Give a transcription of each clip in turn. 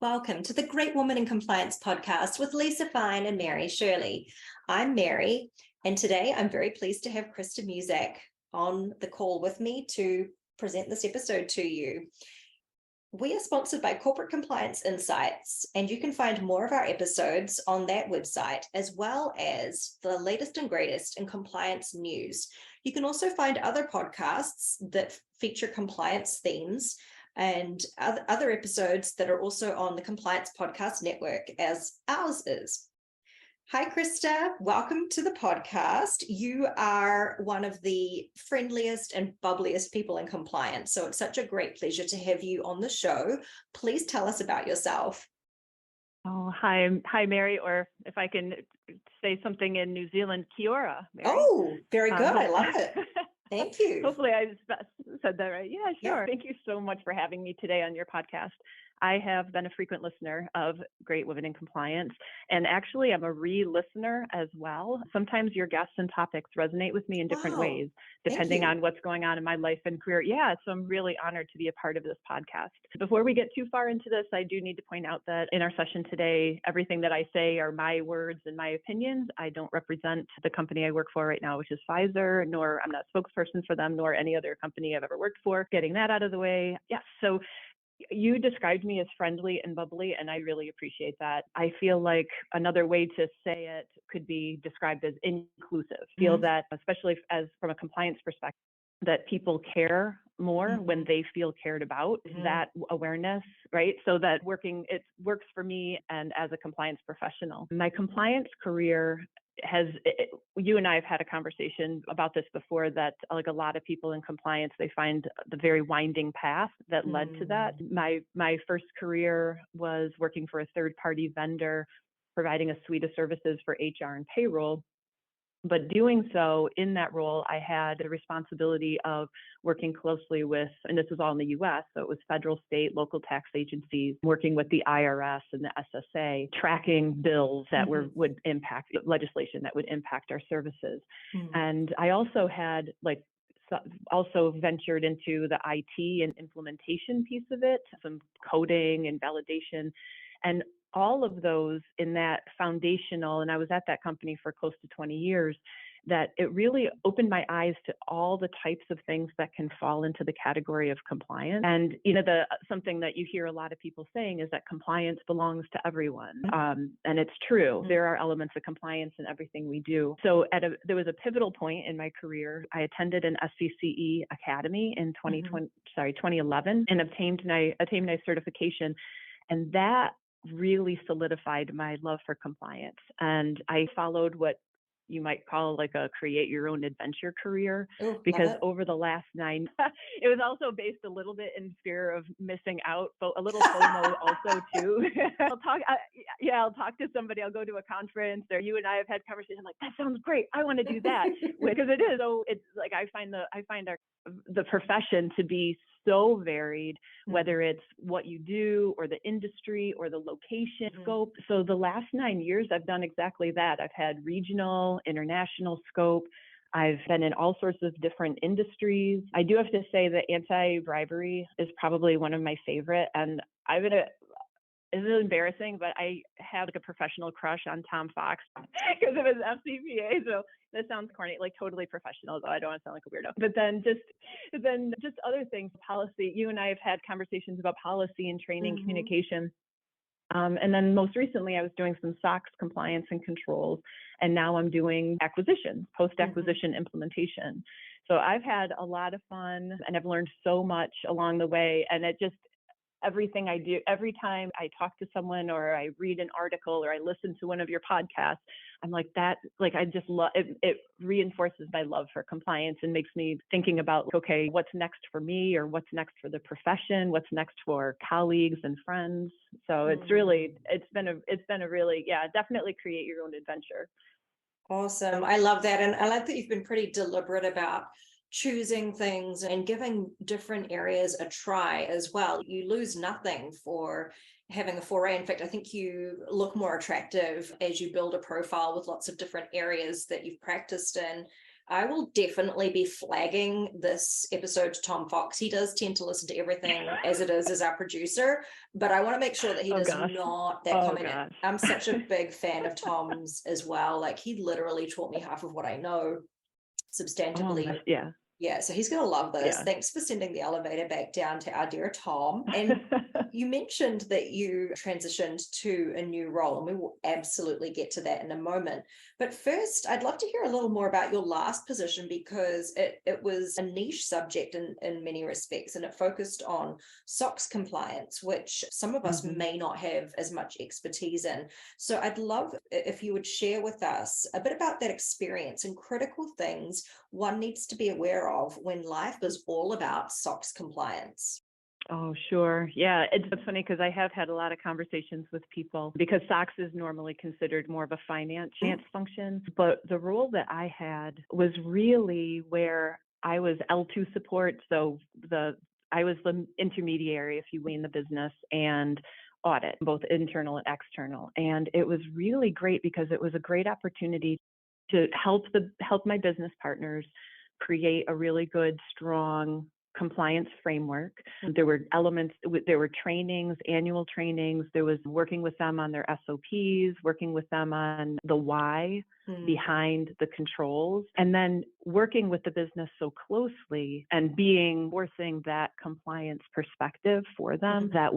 Welcome to the Great Woman in Compliance podcast with Lisa Fine and Mary Shirley. I'm Mary, and today I'm very pleased to have Krista Muszak on the call with me to present this episode to you. We are sponsored by Corporate Compliance Insights, and you can find more of our episodes on that website, as well as the latest and greatest in compliance news. You can also find other podcasts that feature compliance themes and other episodes that are also on the Compliance Podcast Network, as ours is. Hi, Krista. Welcome to the podcast. You are one of the friendliest and bubbliest people in compliance, so it's such a great pleasure to have you on the show. Please tell us about yourself. Oh, hi, Mary, or if I can say something in New Zealand, kia ora, Mary. Oh, very good. I love it. Thank you. Hopefully I said that right. Yeah, sure. Yeah. Thank you so much for having me today on your podcast. I have been a frequent listener of Great Women in Compliance, and actually I'm a re-listener as well. Sometimes your guests and topics resonate with me in different ways, depending on what's going on in my life and career. Yeah, so I'm really honored to be a part of this podcast. Before we get too far into this, I do need to point out that in our session today, everything that I say are my words and my opinions. I don't represent the company I work for right now, which is Pfizer, nor I'm not a spokesperson for them, nor any other company I've ever worked for. Getting that out of the way. Yes, so you described me as friendly and bubbly, and I really appreciate that. I feel like another way to say it could be described as inclusive. Feel that, especially as from a compliance perspective, that people care more when they feel cared about, that awareness, right? So that it works for me and as a compliance professional. My compliance career you and I have had a conversation about this before, that like a lot of people in compliance, they find the very winding path that led to that. My first career was working for a third-party vendor, providing a suite of services for HR and payroll. But doing so, in that role, I had the responsibility of working closely with, and this was all in the US, so it was federal, state, local tax agencies, working with the IRS and the SSA, tracking bills that would impact legislation that would impact our services. And I also had also ventured into the IT and implementation piece of it, some coding and validation, and all of those in that foundational, and I was at that company for close to 20 years, that it really opened my eyes to all the types of things that can fall into the category of compliance. And, something that you hear a lot of people saying is that compliance belongs to everyone. And it's true. There are elements of compliance in everything we do. So there was a pivotal point in my career. I attended an SCCE Academy in 2011 and obtained my certification. And that really solidified my love for compliance. And I followed what you might call like a create your own adventure career, because over the last 9, it was also based a little bit in fear of missing out, but a little FOMO also too. I'll talk to somebody, I'll go to a conference, or you and I have had conversations, I'm like, that sounds great, I want to do that. Because it is. So it's like, I find the profession to be so varied, whether it's what you do or the industry or the location scope. So the last 9 years, I've done exactly that. I've had regional, international scope. I've been in all sorts of different industries. I do have to say that anti-bribery is probably one of my favorite. And it's embarrassing, but I had like a professional crush on Tom Fox because of his FCPA. So that sounds corny, like totally professional, though I don't want to sound like a weirdo. But then just other things, policy. You and I have had conversations about policy and training, communication. And then most recently, I was doing some SOX compliance and controls, and now I'm doing acquisition, post-acquisition implementation. So I've had a lot of fun, and I've learned so much along the way. And everything I do, every time I talk to someone or I read an article or I listen to one of your podcasts, I'm like that, like I just love it. It reinforces my love for compliance and makes me thinking about, okay, what's next for me, or what's next for the profession, what's next for colleagues and friends. So it's been a really, definitely create your own adventure. Awesome. I love that. And I like that you've been pretty deliberate about choosing things and giving different areas a try as well. You lose nothing for having a foray. In fact, I think you look more attractive as you build a profile with lots of different areas that you've practiced in. I will definitely be flagging this episode to Tom Fox. He does tend to listen to everything as it is as our producer, but I want to make sure that he Oh does gosh. not that Oh comment. gosh. I'm such a big fan of Tom's as well. Like he literally taught me half of what I know substantively. Yeah. Yeah, so he's going to love this. Yeah. Thanks for sending the elevator back down to our dear Tom. And you mentioned that you transitioned to a new role, and we will absolutely get to that in a moment. But first, I'd love to hear a little more about your last position, because it was a niche subject in many respects, and it focused on SOX compliance, which some of us may not have as much expertise in. So I'd love if you would share with us a bit about that experience and critical things one needs to be aware of when life is all about SOX compliance. Oh, sure. Yeah, it's funny because I have had a lot of conversations with people, because SOX is normally considered more of a finance function. But the role that I had was really where I was L2 support. So I was the intermediary, if you will, in the business and audit, both internal and external. And it was really great because it was a great opportunity to help my business partners create a really good, strong compliance framework. There were elements, there were trainings, annual trainings. There was working with them on their SOPs, working with them on the why behind the controls, and then working with the business so closely and forcing that compliance perspective for them, that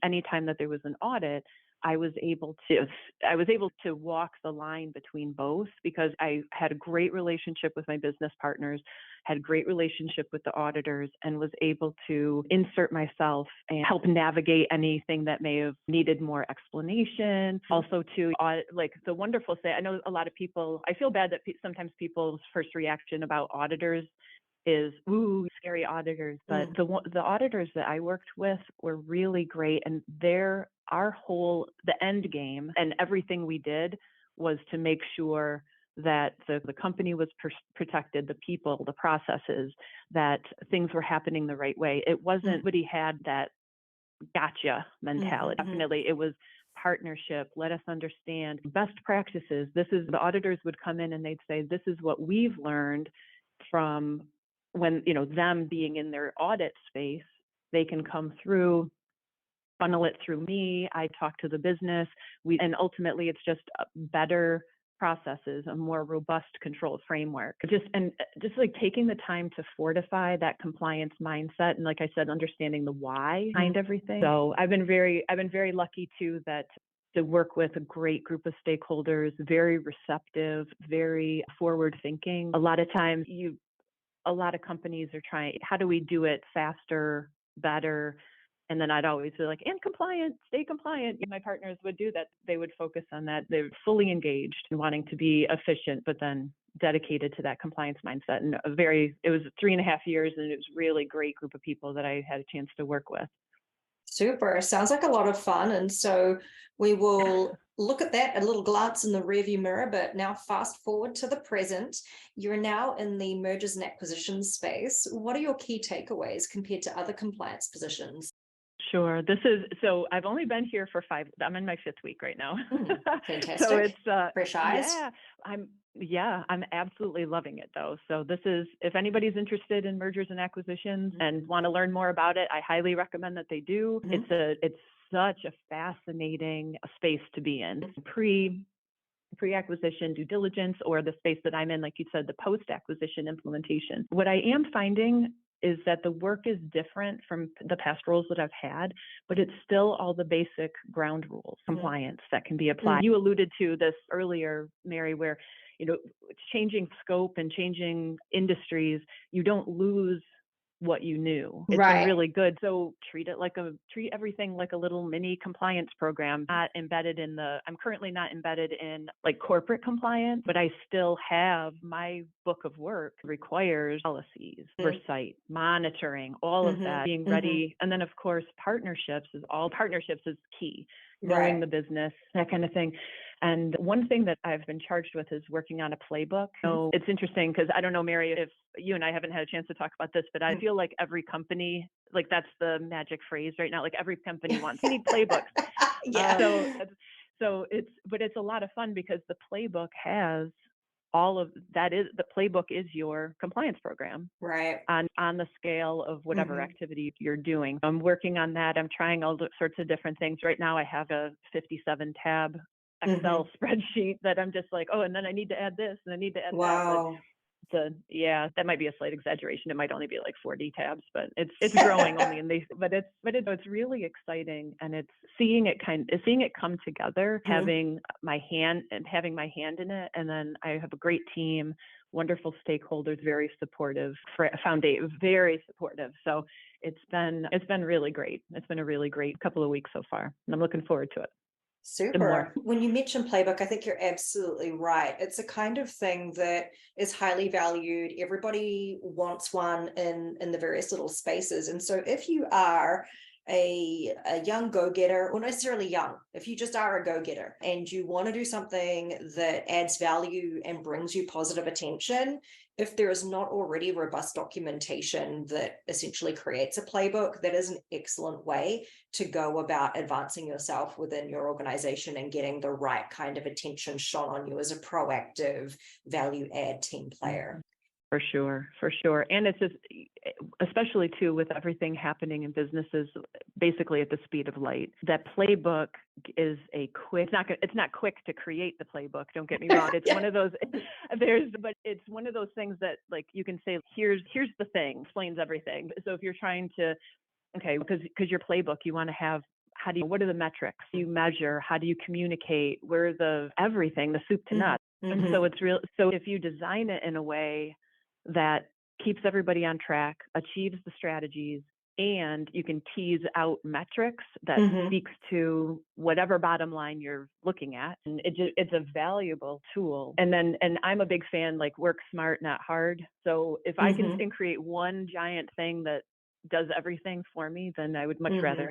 anytime that there was an audit, I was able to walk the line between both, because I had a great relationship with my business partners, had a great relationship with the auditors, and was able to insert myself and help navigate anything that may have needed more explanation. Also to like the wonderful say, I know a lot of people, I feel bad that sometimes people's first reaction about auditors is, ooh, scary auditors. But the auditors that I worked with were really great. And the end game and everything we did was to make sure that the company was protected, the people, the processes, that things were happening the right way. It wasn't, nobody had that gotcha mentality. Definitely, it was partnership. Let us understand best practices. The auditors would come in and they'd say, this is what we've learned from when, them being in their audit space. They can come through, funnel it through me. I talk to the business. And ultimately it's just better processes, a more robust control framework. Just like taking the time to fortify that compliance mindset. And like I said, understanding the why behind everything. So I've been very lucky too, to work with a great group of stakeholders, very receptive, very forward thinking. A lot of times a lot of companies are trying, how do we do it faster, better? And then I'd always be like, and compliant, stay compliant. My partners would do that. They would focus on that. They're fully engaged and wanting to be efficient, but then dedicated to that compliance mindset. And it was 3.5 years, and it was really great group of people that I had a chance to work with. Super. Sounds like a lot of fun. And so we will look at that, a little glance in the rearview mirror, but now fast forward to the present. You're now in the mergers and acquisitions space. What are your key takeaways compared to other compliance positions? Sure. So I've only been here for I'm in my 5th week right now. Fantastic. So it's fresh eyes. I'm absolutely loving it though. So if anybody's interested in mergers and acquisitions and want to learn more about it, I highly recommend that they do. It's such a fascinating space to be in. Pre-acquisition due diligence, or the space that I'm in, like you said, the post-acquisition implementation. What I am finding is that the work is different from the past roles that I've had, but it's still all the basic ground rules, compliance that can be applied. You alluded to this earlier, Mary, where, changing scope and changing industries, you don't lose what you knew. It's been really good. So treat everything like a little mini compliance program. I'm currently not embedded in like corporate compliance, but I still have my book of work requires policies, oversight, monitoring, all of that, being ready. And then of course, partnerships is key. Knowing the business, that kind of thing. And one thing that I've been charged with is working on a playbook. So it's interesting because I don't know, Mary, if you and I haven't had a chance to talk about this, but I feel like every company, like that's the magic phrase right now. Like every company we need playbooks. Yeah. So it's a lot of fun because the playbook has all of that is the playbook is your compliance program Right. on the scale of whatever activity you're doing. I'm working on that. I'm trying all sorts of different things. Right now I have a 57 tab Excel spreadsheet that I'm just like, oh, and then I need to add this and I need to add that. Wow. Yeah, that might be a slight exaggeration. It might only be like 40 tabs, but it's growing only in these. But it's really exciting, and it's seeing it come together, having my hand in it, and then I have a great team, wonderful stakeholders, very supportive, foundation, very supportive. So it's been really great. It's been a really great couple of weeks so far, and I'm looking forward to it. Super. When you mention playbook, I think you're absolutely right. It's a kind of thing that is highly valued. Everybody wants one in the various little spaces. And so if you are a young go-getter, or not necessarily young, if you just are a go-getter and you want to do something that adds value and brings you positive attention, if there is not already robust documentation that essentially creates a playbook, that is an excellent way to go about advancing yourself within your organization and getting the right kind of attention shone on you as a proactive value add team player. For sure. And it's just, especially too, with everything happening in businesses, basically at the speed of light, that playbook is it's not quick to create the playbook. Don't get me wrong. It's one of those, but it's one of those things that like, you can say, here's the thing, explains everything. So if you're trying to, because your playbook, you want to have, what are the metrics you measure? How do you communicate? Where the everything, the soup to nuts. And so so if you design it in a way that keeps everybody on track, achieves the strategies, and you can tease out metrics that speaks to whatever bottom line you're looking at. And it's a valuable tool. And I'm a big fan, like, work smart, not hard. So if I can create one giant thing that does everything for me, then I would much rather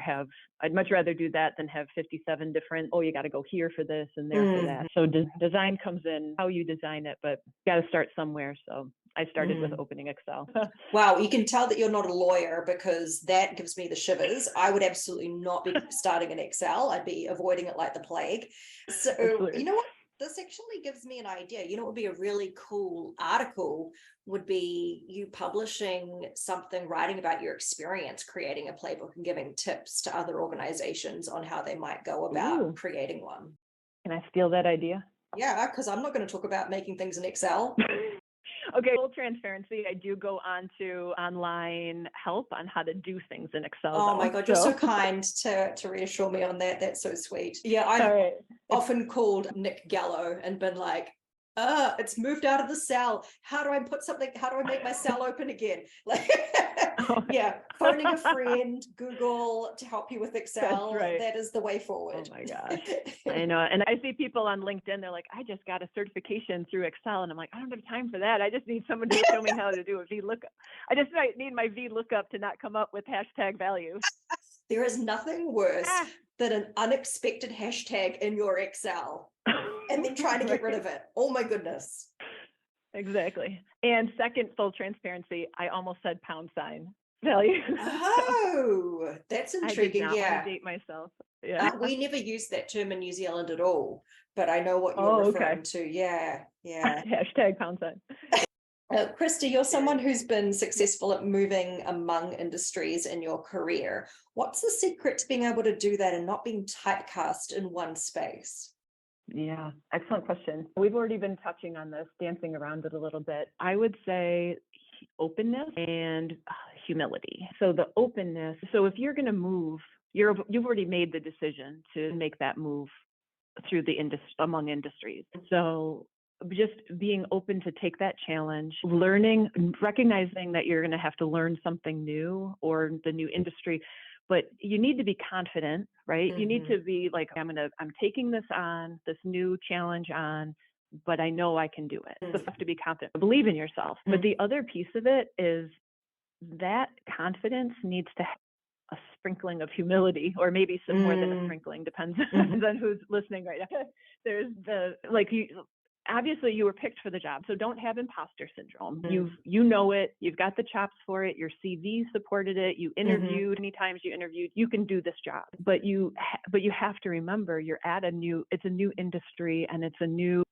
do that than have 57 different, you got to go here for this and there for that. So design comes in how you design it, but you got to start somewhere. So I started with opening Excel. Wow, you can tell that you're not a lawyer, because that gives me the shivers. I would absolutely not be starting in Excel. I'd be avoiding it like the plague. So absolutely. You know what? This actually gives me an idea. You know what would be a really cool article would be you publishing something, writing about your experience creating a playbook and giving tips to other organizations on how they might go about creating one. Can I steal that idea? Yeah, because I'm not going to talk about making things in Excel. Okay, full transparency, I do go on to online help on how to do things in Excel. Oh my God, you're so kind to reassure me on that. That's so sweet. Yeah, I've often called Nick Gallo and been like, it's moved out of the cell. How do I make my cell open again? Like, phoning a friend, Google to help you with Excel. That's right. That is the way forward. Oh my gosh. I know. And I see people on LinkedIn, they're like, I just got a certification through Excel. And I'm like, I don't have time for that. I just need someone to show me how to do a VLOOKUP. I just need my VLOOKUP to not come up with hashtag values. There is nothing worse than an unexpected hashtag in your Excel and then trying to get rid of it. Oh my goodness. Exactly. And second, full transparency, I almost said $sign value. Oh, that's intriguing. I did not want to date myself. Yeah. We never used that term in New Zealand at all, but I know what you're referring to. Yeah. Hashtag $sign. Krista, you're someone who's been successful at moving among industries in your career. What's the secret to being able to do that and not being typecast in one space? Yeah, excellent question. We've already been touching on this, dancing around it a little bit. I would say openness and humility. So the openness, so if you're going to move, you've already made the decision to make that move through the among industries. So just being open to take that challenge, learning, recognizing that you're going to have to learn something new or the new industry, but you need to be confident, right? You need to be like, I'm taking this new challenge on, but I know I can do it. So you have to be confident, believe in yourself. But the other piece of it is that confidence needs to have a sprinkling of humility, or maybe some more than a sprinkling, depends on who's listening right now. There's obviously you were picked for the job, so don't have imposter syndrome. Mm. You know it, you've got the chops for it, your CV supported it, you interviewed, many times you interviewed, you can do this job. But you have to remember you're at it's a new industry, and it's new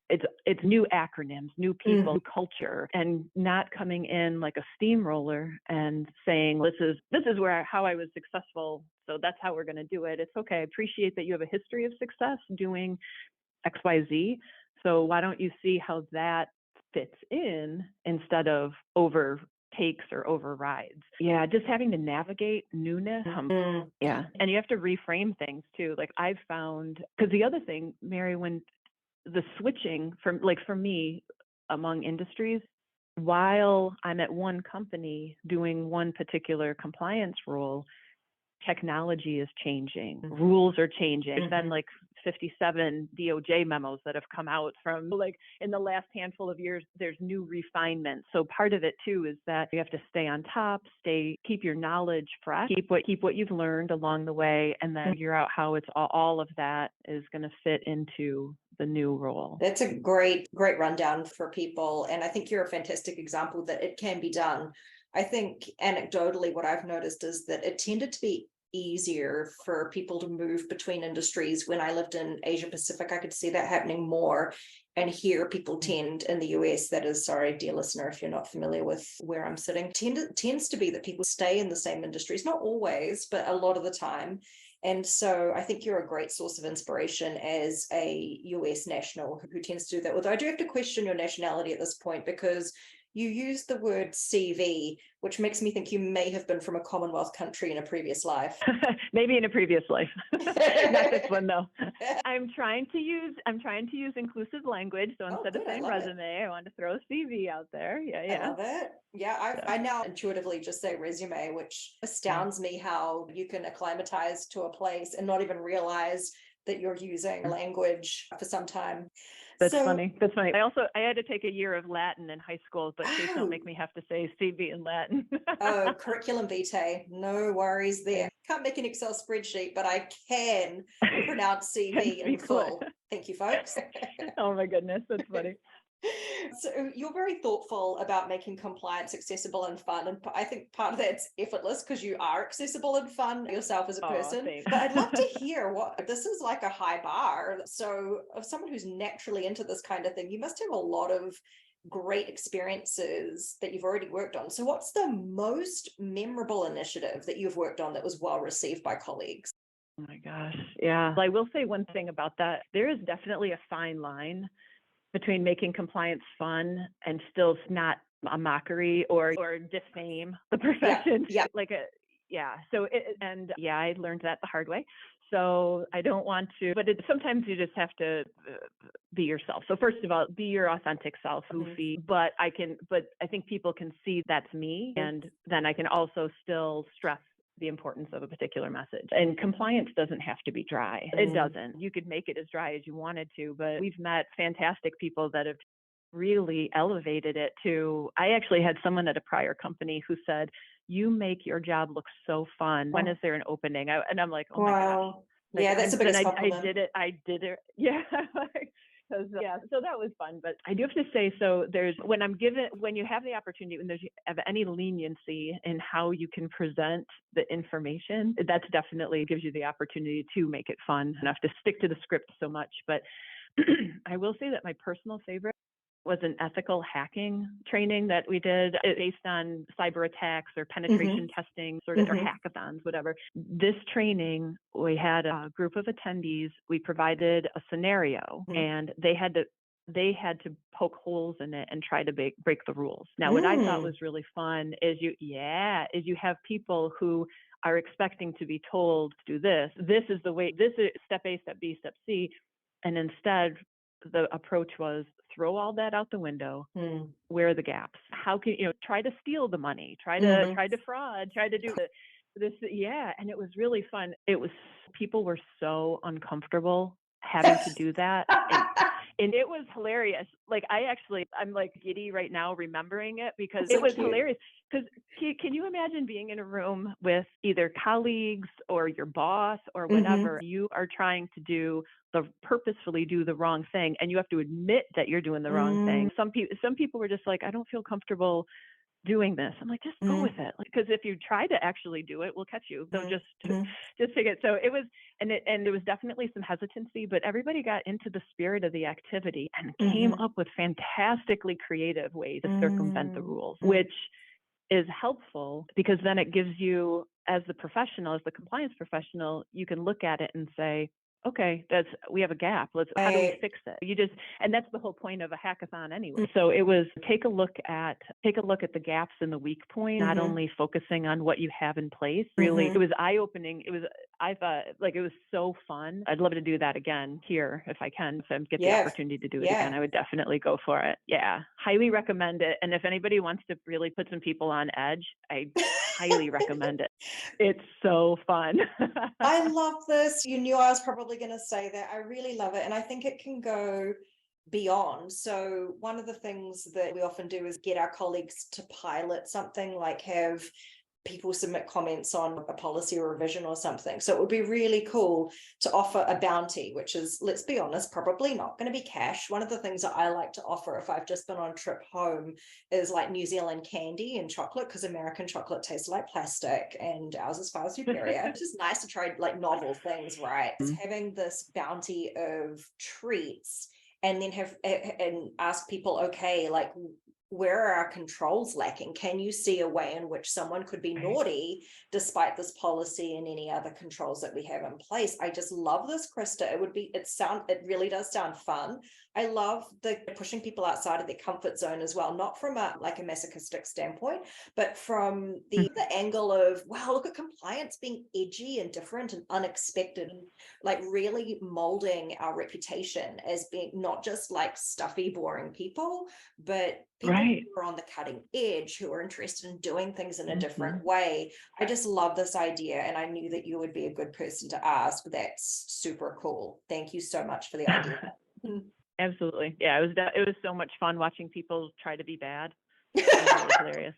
acronyms, new people, new culture, and not coming in like a steamroller and saying, this is how I was successful, so that's how we're going to do it. It's okay. I appreciate that you have a history of success doing XYZ. So why don't you see how that fits in instead of overtakes or overrides? Yeah, just having to navigate newness. Yeah. And you have to reframe things too. Like I've found, because the other thing, Mary, when the switching from, like for me, among industries, while I'm at one company doing one particular compliance role, technology is changing, rules are changing. There's been like 57 DOJ memos that have come out from like in the last handful of years. There's new refinements. So part of it too is that you have to stay on top, keep your knowledge fresh, keep what you've learned along the way, and then figure out how it's all of that is going to fit into the new role. That's a great rundown for people. And I think you're a fantastic example that it can be done. I think anecdotally, what I've noticed is that it tended to be easier for people to move between industries. When I lived in Asia Pacific, I could see that happening more. And here people tend in the US, that is, sorry, dear listener, if you're not familiar with where I'm sitting, tends to be that people stay in the same industries, not always, but a lot of the time. And so I think you're a great source of inspiration as a US national who tends to do that. Although I do have to question your nationality at this point, because you use the word CV, which makes me think you may have been from a Commonwealth country in a previous life. Maybe in a previous life. Not this one though. I'm trying to use inclusive language. So instead of saying resume, I want to throw CV out there. Yeah. I love it. Yeah, I now intuitively just say resume, which astounds me how you can acclimatize to a place and not even realize that you're using language for some time. That's funny. I had to take a year of Latin in high school, but please don't make me have to say CV in Latin. Oh, curriculum vitae. No worries there. Can't make an Excel spreadsheet, but I can pronounce CV in full. Thank you, folks. Oh my goodness, that's funny. So you're very thoughtful about making compliance accessible and fun. And I think part of that's effortless because you are accessible and fun yourself as a person. But I'd love to hear this is like a high bar. So of someone who's naturally into this kind of thing, you must have a lot of great experiences that you've already worked on. So what's the most memorable initiative that you've worked on that was well received by colleagues? Oh my gosh. Yeah. I will say one thing about that. There is definitely a fine line between making compliance fun and still not a mockery or defame the profession. Yeah. I learned that the hard way. So I don't want to, but sometimes you just have to be yourself. So first of all, be your authentic self, goofy, but I think people can see that's me. And then I can also still stress the importance of a particular message. And compliance doesn't have to be dry. It doesn't. You could make it as dry as you wanted to, but we've met fantastic people that have really elevated it to, I actually had someone at a prior company who said, you make your job look so fun. When is there an opening? And I'm like, oh my gosh. Yeah, that's the biggest compliment. I did it. Yeah. So that was fun. But I do have to say, so when you have the opportunity, when you have any leniency in how you can present the information, that's definitely gives you the opportunity to make it fun enough to stick to the script so much. But I will say that my personal favorite was an ethical hacking training that we did based on cyber attacks or penetration testing or hackathons, whatever. This training, we had a group of attendees. We provided a scenario and they had to poke holes in it and try to break the rules. Now, what I thought was really fun is you have people who are expecting to be told to do this. This is the way, this is step A, step B, step C. And instead, the approach was throw all that out the window. Where are the gaps? How can try to steal the money? Try to fraud. Try to do this. Yeah, and it was really fun. People were so uncomfortable having to do that, And it was hilarious. Like I'm like giddy right now remembering it because That's it so was cute. hilarious. Because can you imagine being in a room with either colleagues or your boss or whatever? You are trying to purposefully do the wrong thing, and you have to admit that you're doing the wrong thing. Some people were just like, I don't feel comfortable doing this. I'm like, just go with it. Because if you try to actually do it, we'll catch you. So just take it. So it was, and there was definitely some hesitancy, but everybody got into the spirit of the activity and came up with fantastically creative ways to circumvent the rules, which is helpful because then it gives you, as the compliance professional, you can look at it and say, okay, we have a gap. How do we fix it? And that's the whole point of a hackathon anyway. So it was take a look at the gaps in the weak point, not only focusing on what you have in place. Really, it was eye-opening. I thought like it was so fun. I'd love to do that again here if I can. If I get the opportunity to do it again, I would definitely go for it. Yeah, highly recommend it. And if anybody wants to really put some people on edge, I highly recommend it. It's so fun. I love this. You knew I was probably going to say that. I really love it. And I think it can go beyond. So one of the things that we often do is get our colleagues to pilot something, like have people submit comments on a policy or revision or something. So it would be really cool to offer a bounty, which is, let's be honest, probably not going to be cash. One of the things that I like to offer if I've just been on a trip home is like New Zealand candy and chocolate, because American chocolate tastes like plastic and ours is far superior. It's just nice to try like novel things, right? Having this bounty of treats and then ask people, okay, like, where are our controls lacking? Can you see a way in which someone could be naughty despite this policy and any other controls that we have in place? I just love this, Krista. It really does sound fun. I love the pushing people outside of their comfort zone as well, not from a masochistic standpoint, but from the angle of, wow, look at compliance being edgy and different and unexpected, and like really molding our reputation as being not just like stuffy, boring people, but people who are on the cutting edge, who are interested in doing things in a different way. I just love this idea, and I knew that you would be a good person to ask. That's super cool. Thank you so much for the idea. Absolutely. Yeah, it was so much fun watching people try to be bad. It was really hilarious.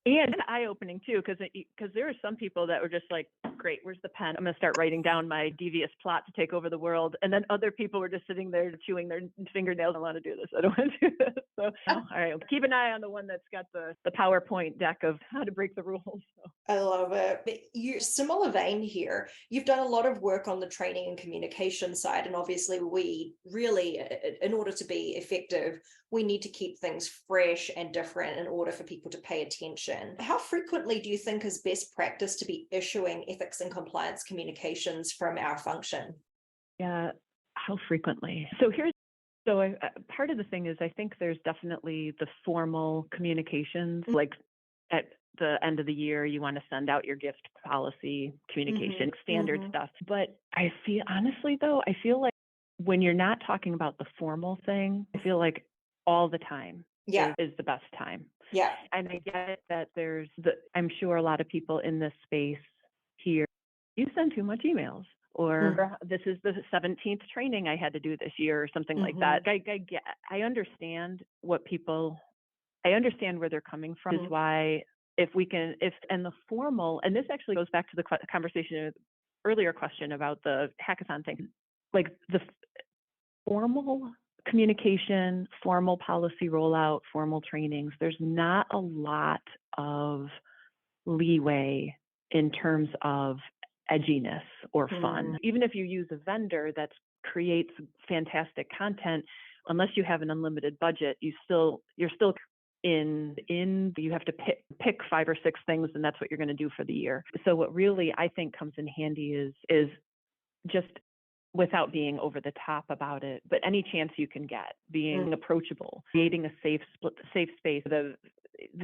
And eye-opening too, because there are some people that were just like, great, where's the pen? I'm going to start writing down my devious plot to take over the world. And then other people were just sitting there chewing their fingernails. I don't want to do this. I don't want to do this. So, all right, keep an eye on the one that's got the PowerPoint deck of how to break the rules. So. I love it. But you're similar vein here. You've done a lot of work on the training and communication side. And obviously we really, in order to be effective, we need to keep things fresh and different in order for people to pay attention. How frequently do you think is best practice to be issuing ethics and compliance communications from our function? Yeah, how frequently? Part of the thing is I think there's definitely the formal communications, like at the end of the year, you want to send out your gift policy communication, standard stuff. But I feel like when you're not talking about the formal thing, I feel like all the time is the best time. Yeah. And I get that I'm sure a lot of people in this space here, you send too much emails, or this is the 17th training I had to do this year, or something like that. I understand I understand where they're coming from, is why and the formal, and this actually goes back to the conversation, earlier question about the hackathon thing, like the formal communication, formal policy rollout, formal trainings, there's not a lot of leeway in terms of edginess or fun. Even if you use a vendor that creates fantastic content, unless you have an unlimited budget, you're still you have to pick 5 or 6 things, and that's what you're going to do for the year. So what really I think comes in handy is just, without being over the top about it, but any chance you can get, being approachable, creating a safe space.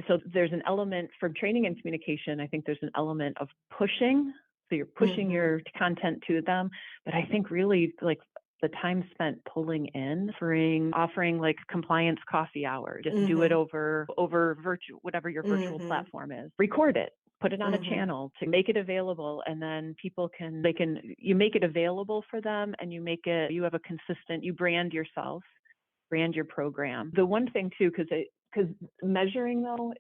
So there's an element for training and communication. I think there's an element of pushing. So you're pushing your content to them, but I think really like the time spent pulling in, offering like compliance coffee hour, just do it over virtual, whatever your virtual platform is. Record it. put it on a channel to make it available, and then you make it available for them, and you have a consistent, you brand yourself, brand your program. The one thing too, because measuring though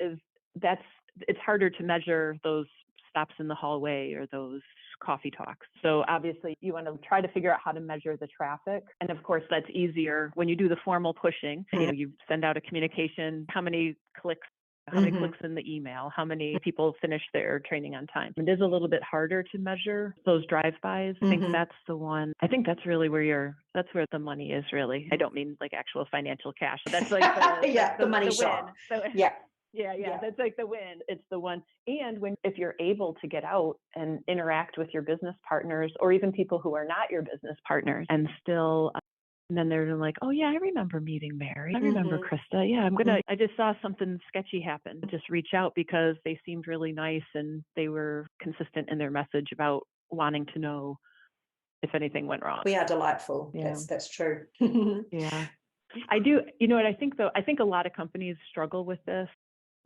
it's harder to measure those stops in the hallway or those coffee talks. So obviously you want to try to figure out how to measure the traffic. And of course that's easier when you do the formal pushing. You send out a communication, how many clicks in the email, how many people finish their training on time. It is a little bit harder to measure those drive-bys. I think that's the one. I think that's really that's where the money is really. I don't mean like actual financial cash. That's like the money shot. So, yeah. Yeah, that's like the win. It's the one. And if you're able to get out and interact with your business partners or even people who are not your business partners and still, and then they're like, oh yeah, I remember meeting Mary. I remember Krista. Yeah, I just saw something sketchy happen. Just reach out because they seemed really nice and they were consistent in their message about wanting to know if anything went wrong. We are delightful. Yeah. That's true. Yeah. I do. You know what I think though? I think a lot of companies struggle with this.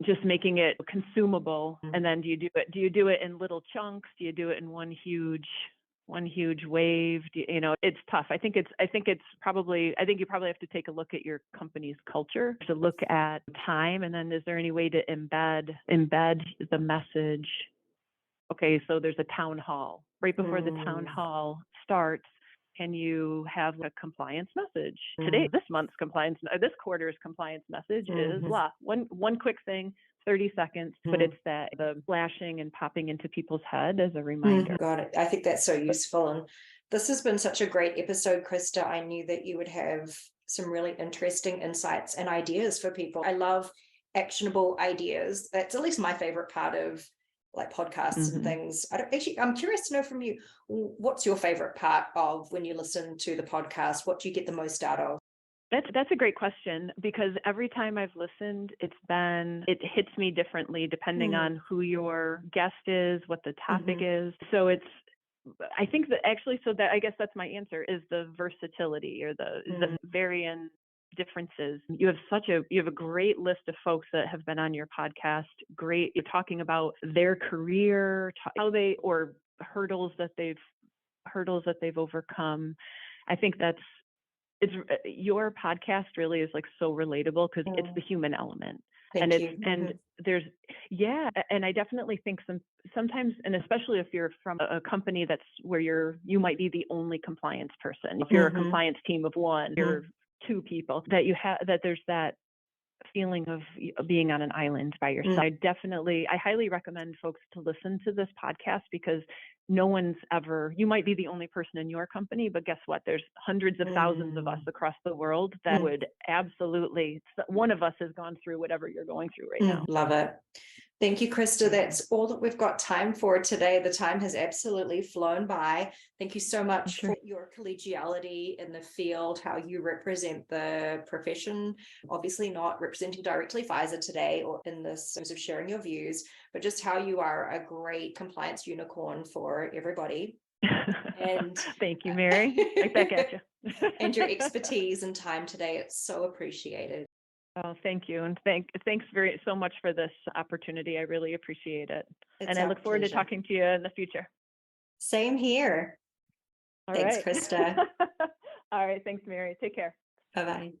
Just making it consumable. And then do you do it in little chunks? Do you do it in one huge wave? It's tough. I think you probably have to take a look at your company's culture, to look at time, and then is there any way to embed the message? Okay, so there's a town hall. Right before the town hall starts, can you have a compliance message? This quarter's compliance message is blah. One quick thing, 30 seconds, but it's the flashing and popping into people's head as a reminder. Got it. I think that's so useful. And this has been such a great episode, Krista. I knew that you would have some really interesting insights and ideas for people. I love actionable ideas. That's at least my favorite part of like podcasts and things. I'm curious to know from you, what's your favorite part of when you listen to the podcast? What do you get the most out of? That's a great question, because every time I've listened, it hits me differently depending on who your guest is, what the topic is. So I think that actually, I guess that's my answer, is the versatility or the varying differences. You have a great list of folks that have been on your podcast. Great. You're talking about their career, or hurdles that they've overcome. I think your podcast really is like so relatable because it's the human element. And I definitely think sometimes, and especially if you're from a company that's where you might be the only compliance person. If you're a compliance team of one, you're two people, that there's that feeling of being on an island by yourself. I highly recommend folks to listen to this podcast, because you might be the only person in your company, but guess what? There's hundreds of thousands of us across the world that would absolutely, one of us has gone through whatever you're going through right now. Love it. Thank you, Krista. That's all that we've got time for today. The time has absolutely flown by. Thank you so much for your collegiality in the field, how you represent the profession, obviously not representing directly Pfizer today or in this terms of sharing your views, but just how you are a great compliance unicorn for everybody. And thank you, Mary. Right back at you. And your expertise and time today. It's so appreciated. Oh, thank you. And thanks so much for this opportunity. I really appreciate it. And I look forward to talking to you in the future. Same here. Thanks, Krista. All right. Thanks, Mary. Take care. Bye-bye.